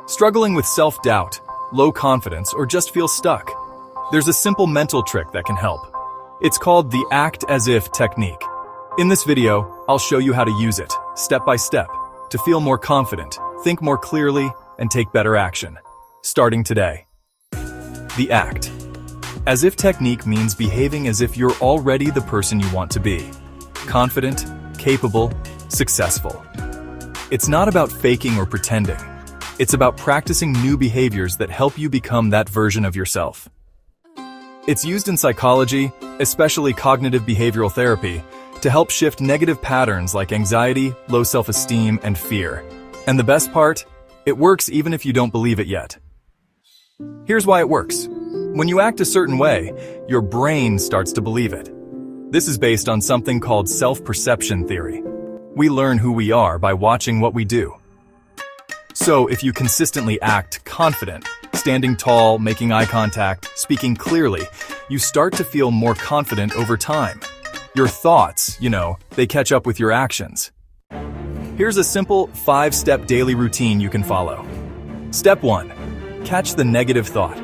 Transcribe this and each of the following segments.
Struggling with self-doubt, low confidence, or just feel stuck? There's a simple mental trick that can help. It's called the act as if technique. In this video, I'll show you how to use it, step by step, to feel more confident, think more clearly, and take better action. Starting today. The act. As if technique means behaving as if you're already the person you want to be. Confident, capable, successful. It's not about faking or pretending. It's about practicing new behaviors that help you become that version of yourself. It's used in psychology, especially cognitive behavioral therapy, to help shift negative patterns like anxiety, low self-esteem, and fear. And the best part? It works even if you don't believe it yet. Here's why it works. When you act a certain way, your brain starts to believe it. This is based on something called self-perception theory. We learn who we are by watching what we do. So if you consistently act confident, standing tall, making eye contact, speaking clearly, you start to feel more confident over time. Your thoughts, they catch up with your actions. Here's a simple 5-step daily routine you can follow. Step 1. Catch the negative thought.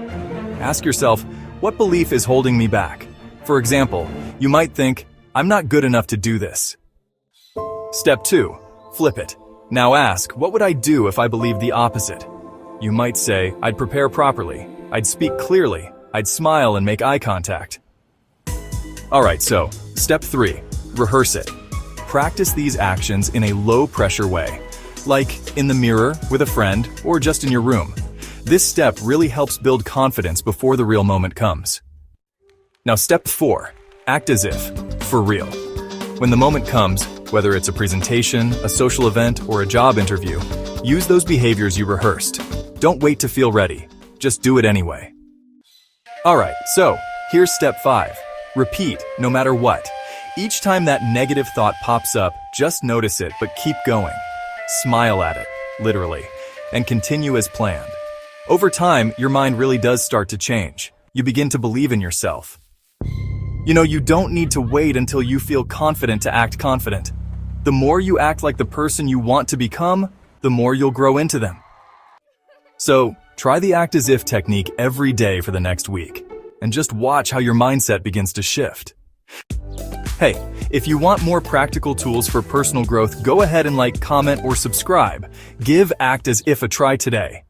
Ask yourself, what belief is holding me back? For example, you might think, I'm not good enough to do this. Step 2. Flip it. Now ask, what would I do if I believed the opposite? You might say, I'd prepare properly, I'd speak clearly, I'd smile and make eye contact. Alright, so, step 3. Rehearse it. Practice these actions in a low-pressure way, like in the mirror, with a friend, or just in your room. This step really helps build confidence before the real moment comes. Now step 4. Act as if, for real. When the moment comes, whether it's a presentation, a social event, or a job interview, use those behaviors you rehearsed. Don't wait to feel ready. Just do it anyway. Alright, so, here's step 5. Repeat, no matter what. Each time that negative thought pops up, just notice it, but keep going. Smile at it, literally, and continue as planned. Over time, your mind really does start to change. You begin to believe in yourself. You don't need to wait until you feel confident to act confident. The more you act like the person you want to become, the more you'll grow into them. So, try the act as if technique every day for the next week, and just watch how your mindset begins to shift. Hey, if you want more practical tools for personal growth, go ahead and comment or subscribe. Give Act as If a try today.